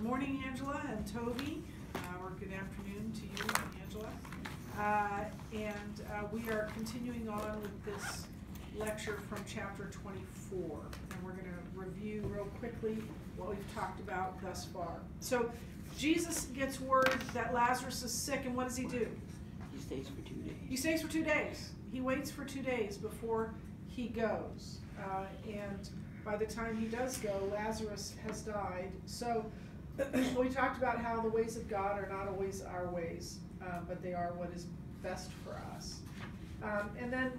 Good morning, Angela and Toby, or good afternoon to you, Angela. We are continuing on with this lecture from chapter 24, and we're going to review real quickly what we've talked about thus far. So Jesus gets word that Lazarus is sick, and what does he do? He stays for 2 days. He stays for 2 days. He waits for 2 days before he goes. And by the time he does go, Lazarus has died. So we talked about how the ways of God are not always our ways, but they are what is best for us. And then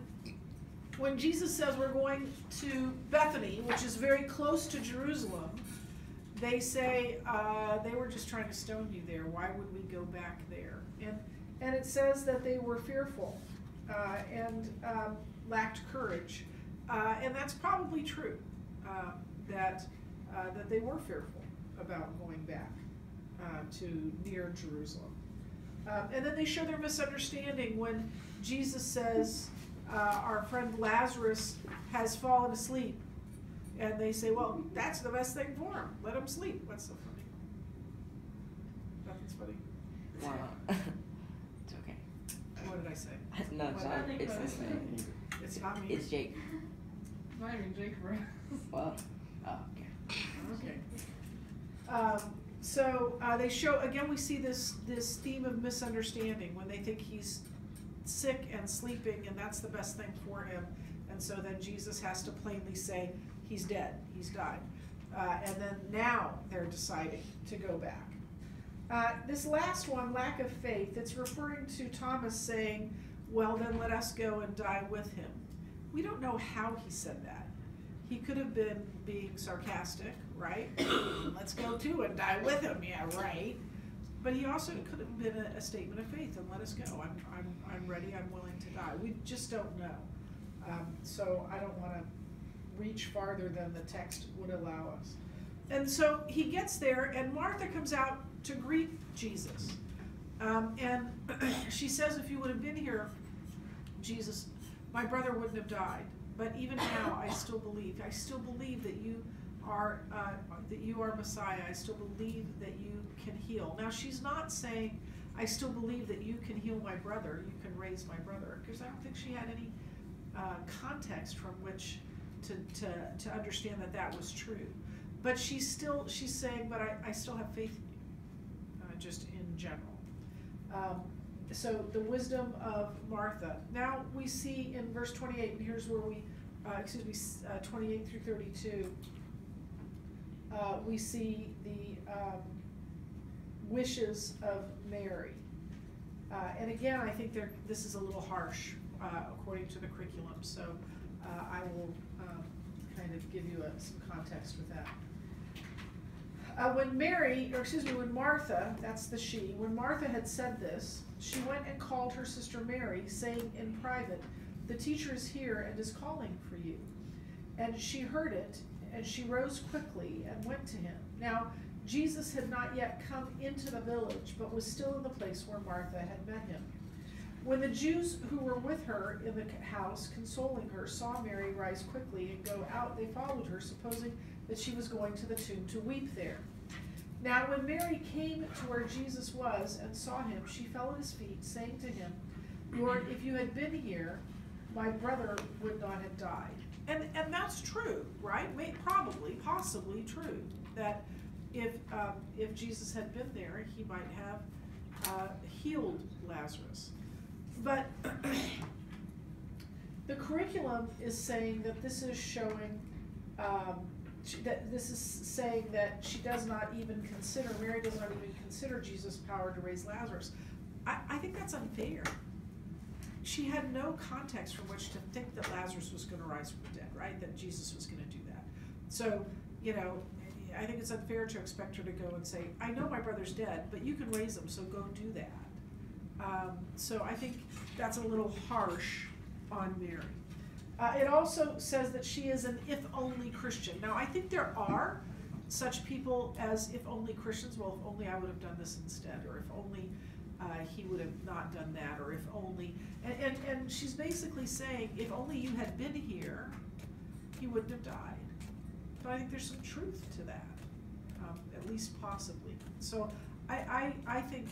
when Jesus says we're going to Bethany, which is very close to Jerusalem, they say they were just trying to stone you there. Why would we go back there? And it says that they were fearful and lacked courage. And that's probably true, that they were fearful about going back to near Jerusalem. And then they show their misunderstanding when Jesus says, our friend Lazarus has fallen asleep. And they say, well, that's the best thing for him. Let him sleep. What's so funny? Nothing's funny? Wow. It's okay. What did I say? No, it's not. It's the same. It's not me. It's Jake. It's not even Jake, bro. Well, oh, okay. Okay. So they show, again, we see this theme of misunderstanding when they think he's sick and sleeping and that's the best thing for him. And so then Jesus has to plainly say, he's dead, he's died. And then now they're deciding to go back. This last one, lack of faith, it's referring to Thomas saying, well, then let us go and die with him. We don't know how he said that. He could have been being sarcastic, right? Let's go too and die with him, yeah, right. But he also could have been a statement of faith and let us go. I'm ready, I'm willing to die. We just don't know. So I don't want to reach farther than the text would allow us. And so he gets there, and Martha comes out to greet Jesus. And she says, if you would have been here, Jesus, my brother wouldn't have died. But even now, I still believe. I still believe that you are Messiah. I still believe that you can heal. Now, she's not saying, I still believe that you can heal my brother, you can raise my brother, because I don't think she had any context from which to understand that was true. But she's saying, but I still have faith in you, just in general. So the wisdom of Martha. Now we see in verse 28, and here's where we, 28 through 32, we see the wishes of Mary. And again, I think this is a little harsh according to the curriculum, so I will kind of give you some context with that. When Martha, that's the she, when Martha had said this, she went and called her sister Mary, saying in private, the teacher is here and is calling for you. And she heard it, and she rose quickly and went to him. Now, Jesus had not yet come into the village, but was still in the place where Martha had met him. When the Jews who were with her in the house, consoling her, saw Mary rise quickly and go out, they followed her, supposing that she was going to the tomb to weep there. Now when Mary came to where Jesus was and saw him, she fell at his feet, saying to him, Lord, if you had been here, my brother would not have died. And that's true, right? Probably, possibly true, that if Jesus had been there, he might have healed Lazarus. But the curriculum is saying that this is showing, saying that she does not even consider, Mary does not even consider Jesus' power to raise Lazarus. I think that's unfair. She had no context from which to think that Lazarus was going to rise from the dead, right? That Jesus was going to do that. So, I think it's unfair to expect her to go and say, I know my brother's dead, but you can raise him, so go do that. So I think that's a little harsh on Mary. It also says that she is an if-only Christian. Now, I think there are such people as if-only Christians. Well, if only I would have done this instead, or if only he would have not done that, or if only... And she's basically saying, if only you had been here, he wouldn't have died. But I think there's some truth to that. at least possibly. So I think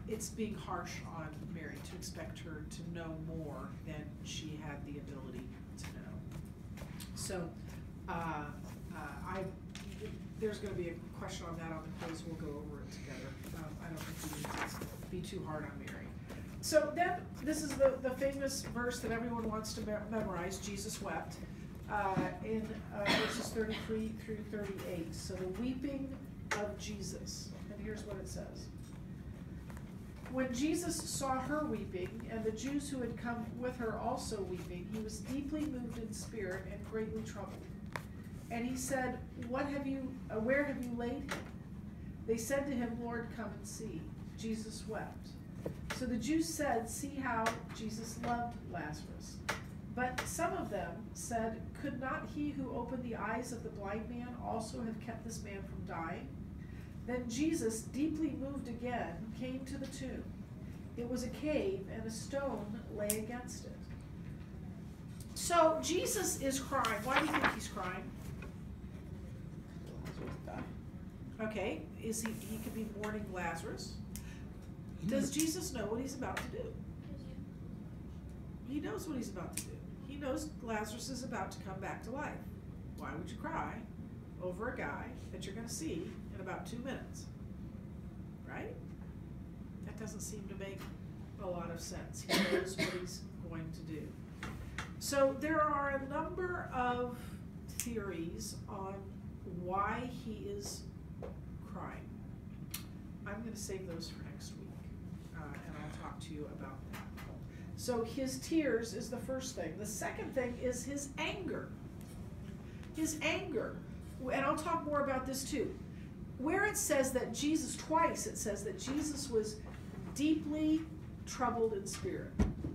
it's being harsh on Mary to expect her to know more than she had the ability to know. So there's going to be a question on that on the quiz. We'll go over it together. I don't think we need to be too hard on Mary. So then, this is the famous verse that everyone wants to memorize, Jesus wept, in verses 33 through 38. So the weeping of Jesus. And here's what it says. When Jesus saw her weeping, and the Jews who had come with her also weeping, he was deeply moved in spirit and greatly troubled. And he said, where have you laid him? They said to him, Lord, come and see. Jesus wept. So the Jews said, see how Jesus loved Lazarus. But some of them said, could not he who opened the eyes of the blind man also have kept this man from dying? Then Jesus, deeply moved again, came to the tomb. It was a cave, and a stone lay against it. So Jesus is crying. Why do you think he's crying? Lazarus died. Okay, he could be mourning Lazarus. Does Jesus know what he's about to do? He knows what he's about to do. He knows Lazarus is about to come back to life. Why would you cry over a guy that you're going to see in about 2 minutes? Right? That doesn't seem to make a lot of sense. He knows what he's going to do. So there are a number of theories on why he is crying. I'm going to save those for next week, and I'll talk to you about that. So his tears is the first thing. The second thing is his anger. His anger. And I'll talk more about this too. Where it says that Jesus, twice it says that Jesus was deeply troubled in spirit.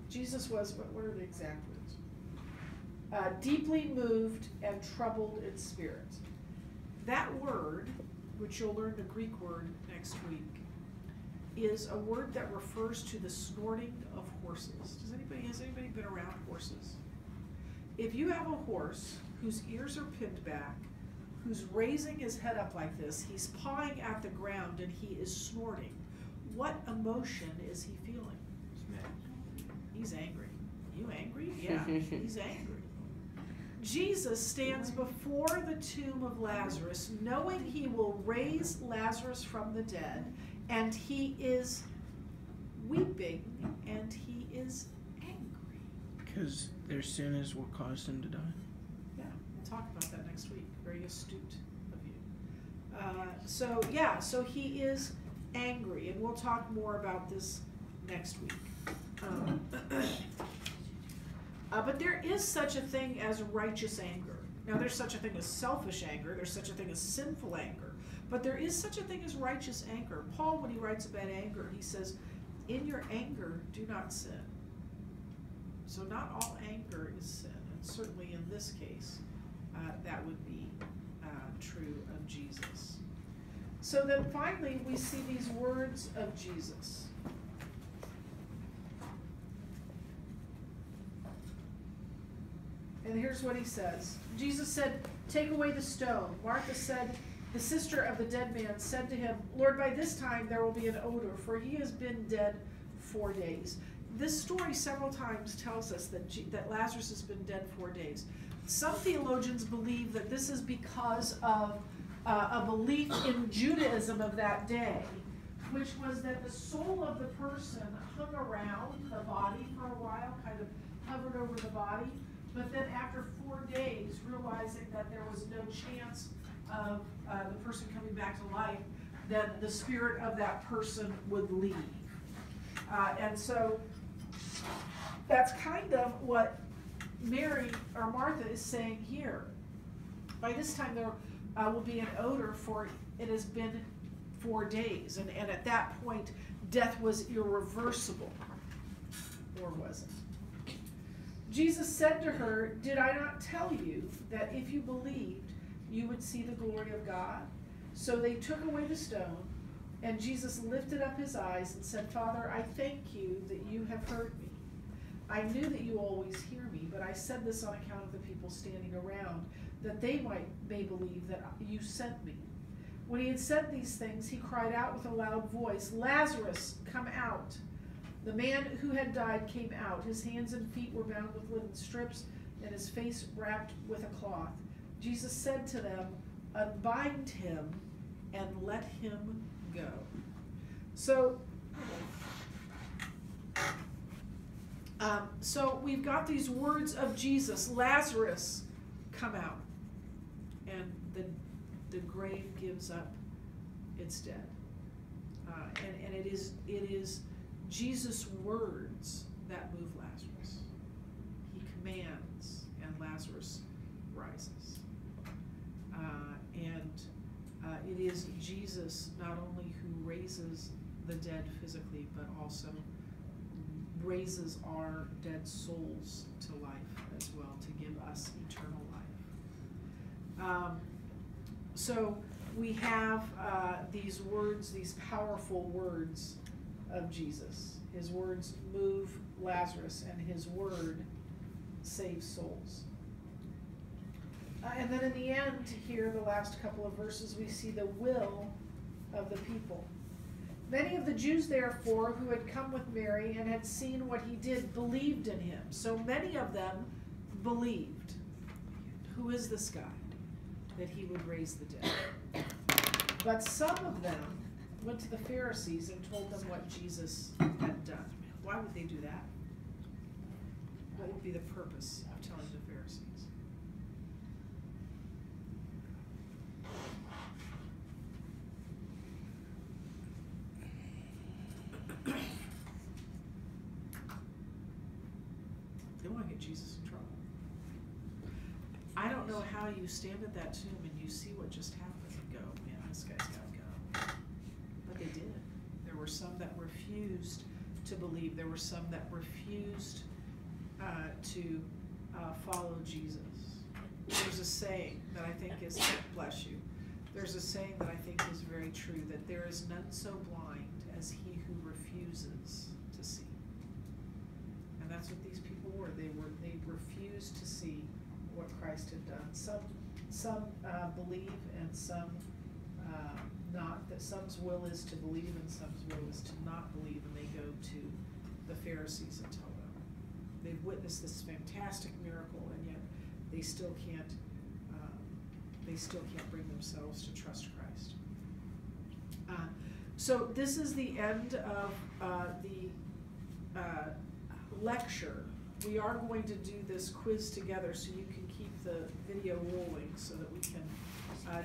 Jesus was, what are the exact words? Deeply moved and troubled in spirit. That word, which you'll learn the Greek word next week, is a word that refers to the snorting of horses. Has anybody been around horses? If you have a horse whose ears are pinned back, who's raising his head up like this, he's pawing at the ground and he is snorting, what emotion is he feeling? He's angry. You angry? Yeah, he's angry. Jesus stands before the tomb of Lazarus, knowing he will raise Lazarus from the dead, and he is weeping and he is angry. Because their sin is what caused him to die. Yeah, we'll talk about that next week. Very astute of you. So he is angry, and we'll talk more about this next week. But there is such a thing as righteous anger. Now, there's such a thing as selfish anger. There's such a thing as sinful anger. But there is such a thing as righteous anger. Paul, when he writes about anger, he says, in your anger, do not sin. So not all anger is sin. And certainly in this case, that would be true of Jesus. So then finally, we see these words of Jesus. And here's what he says. Jesus said, take away the stone. Martha said, the sister of the dead man said to him, Lord, by this time there will be an odor, for he has been dead 4 days. This story several times tells us that Lazarus has been dead 4 days. Some theologians believe that this is because of a belief in Judaism of that day, which was that the soul of the person hung around the body for a while, kind of hovered over the body, but then after 4 days, realizing that there was no chance of the person coming back to life, then the spirit of that person would leave. And so that's kind of what Mary or Martha is saying here. By this time there will be an odor, for it has been 4 days. And at that point, death was irreversible. Or was it? Jesus said to her, did I not tell you that if you believed, you would see the glory of God? So they took away the stone, and Jesus lifted up his eyes and said, Father, I thank you that you have heard me. I knew that you always hear me, but I said this on account of the people standing around, that they may believe that you sent me. When he had said these things, he cried out with a loud voice, Lazarus, come out. The man who had died came out. His hands and feet were bound with linen strips, and his face wrapped with a cloth. Jesus said to them, unbind him and let him go. So we've got these words of Jesus, Lazarus, come out. And the grave gives up its dead. And it is Jesus' words that move Lazarus. He commands, and Lazarus rises. It is Jesus not only who raises the dead physically, but also raises our dead souls to life as well, to give us eternal life. So we have these words, these powerful words of Jesus. His words move Lazarus, and his word saves souls. And then in the end here, the last couple of verses, we see the will of the people. Many of the Jews, therefore, who had come with Mary and had seen what he did, believed in him. So many of them believed. Who is this guy? That he would raise the dead. But some of them went to the Pharisees and told them what Jesus had done. Why would they do that? What would be the purpose of telling the Pharisees? They want to get Jesus in trouble. I don't know how you stand at that tomb and you see what just happened and go, man, this guy's got to go. But they did. There were some that refused to believe. There were some that refused to follow Jesus. There's a saying that I think is, bless you, there's a saying that I think is very true, that there is none so blind as he who refuses to see. And that's what these people were. They refused to see what Christ had done. Some believe, and some not. That some's will is to believe, and some's will is to not believe, and they go to the Pharisees and tell them. They've witnessed this fantastic miracle, and yet they still can't. They still can't bring themselves to trust Christ. So this is the end of the lecture. We are going to do this quiz together, so you can keep the video rolling so that we can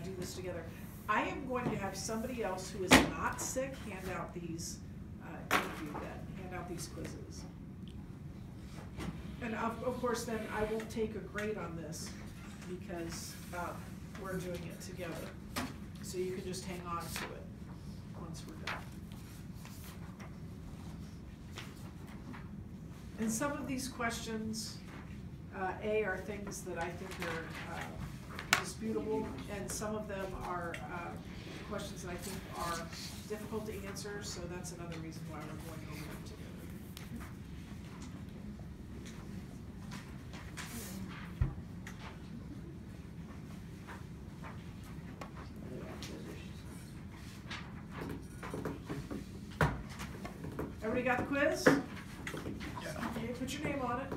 do this together. I am going to have somebody else who is not sick hand out these hand out these quizzes. And of course, then I won't take a grade on this because we're doing it together. So you can just hang on to it once we're done. And some of these questions, are things that I think are disputable, and some of them are questions that I think are difficult to answer, so that's another reason why we're going over them together. Everybody got the quiz? Yeah. Okay, put your name on it.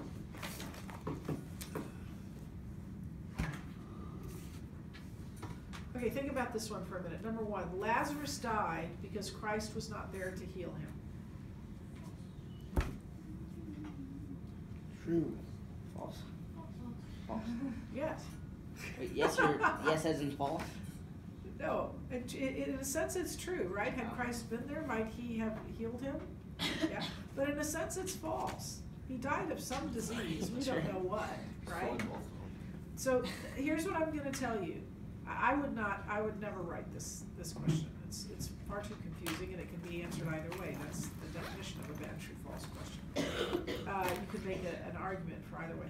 Okay, think about this one for a minute. Number one, Lazarus died because Christ was not there to heal him. True. False. False. Yes. Wait, yes or yes as in false? No, in a sense it's true, right? Had Christ been there, might he have healed him? Yeah, but in a sense it's false. He died of some disease, we don't know what, right? So here's what I'm going to tell you. I would never write this question. It's far too confusing, and it can be answered either way. That's the definition of a bad, true, false question. You could make an argument for either way.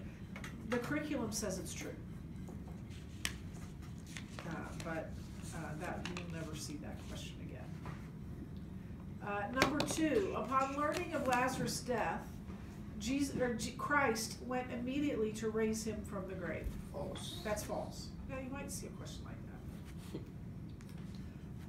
The curriculum says it's true, but that you will never see that question again. Number two, upon learning of Lazarus' death, Christ went immediately to raise him from the grave. False. That's false. Yeah, you might see a question like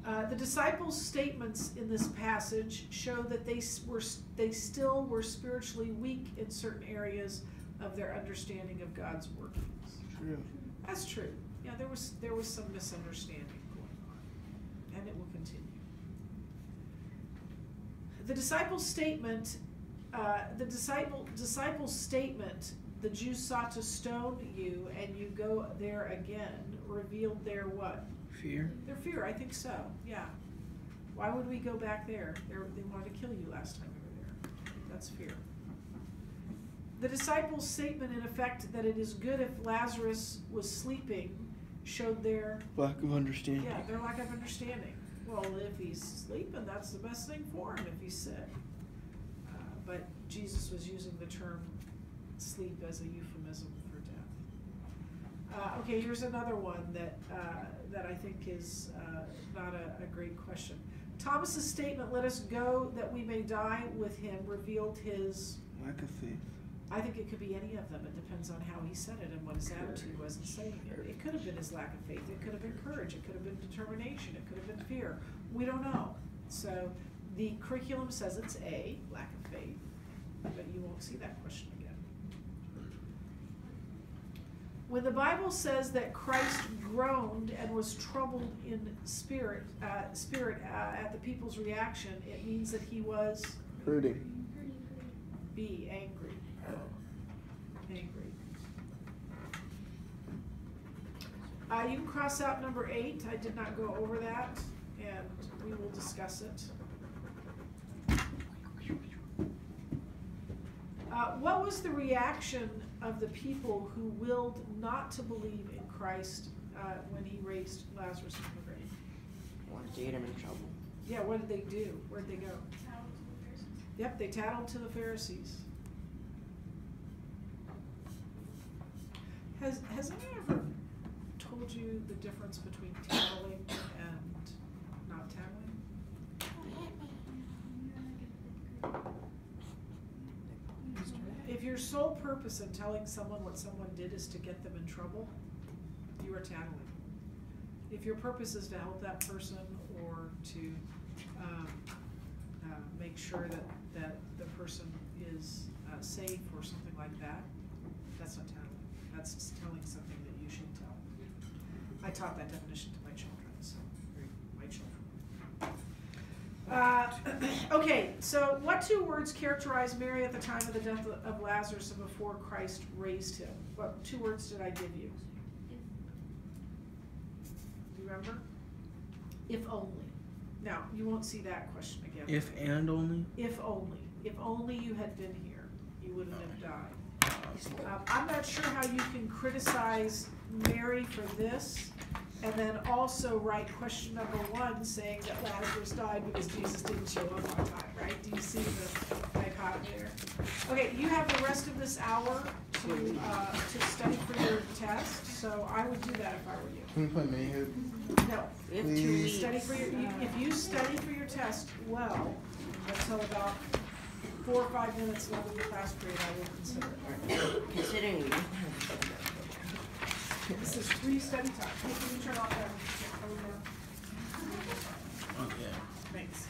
that. The disciples' statements in this passage show that they still were spiritually weak in certain areas of their understanding of God's workings. True. That's true. Yeah, there was some misunderstanding going on, and it will continue. The disciples' statement, the Jews sought to stone you, and you go there again, revealed their what? Fear. Their fear. I think so. Yeah. Why would we go back there? They wanted to kill you last time we were there. That's fear. The disciples' statement, in effect, that it is good if Lazarus was sleeping, showed their Lack of understanding. Yeah, their lack of understanding. Well, if he's sleeping, that's the best thing for him if he's sick. But Jesus was using the term sleep as a euphemism for death. Okay, here's another one that I think is not a great question. Thomas's statement, "Let us go that we may die with him," revealed his Lack of faith. I think it could be any of them. It depends on how he said it and what his attitude was in saying it. It could have been his lack of faith. It could have been courage. It could have been determination. It could have been fear. We don't know. So the curriculum says it's A, lack of faith, but you won't see that question again. When the Bible says that Christ groaned and was troubled in spirit at the people's reaction, it means that he was Hurting. B, angry. Angry. You can cross out number 8. I did not go over that, and we will discuss it. What was the reaction of the people who willed not to believe in Christ when he raised Lazarus from the grave? Wanted to get him in trouble. Yeah, what did they do? Where did they go? Yep, they tattled to the Pharisees. Has anyone ever told you the difference between tattling and not tattling? If your sole purpose in telling someone what someone did is to get them in trouble, you are tattling. If your purpose is to help that person or to make sure that the person is safe or something like that, that's not tattling. That's just telling something that you should tell. I taught that definition to my children, so my children. Okay, so what 2 words characterize Mary at the time of the death of Lazarus and before Christ raised him? What 2 words did I give you? Do you remember? If only. Now, you won't see that question again. If and only? If only. If only you had been here, you wouldn't have died. I'm not sure how you can criticize Mary for this and then also write question number 1 saying that Lazarus died because Jesus didn't show up on time, right? Do you see the dichotomy there? Okay, you have the rest of this hour to study for your test, so I would do that if I were you. Can we play Mayhood? No. We have 2 Please. weeks. Study for your, if you study for your test well until about 4 or 5 minutes left of the class period, I will consider it. Considering we This is free study time. Hey, can you turn off that? Okay. Thanks.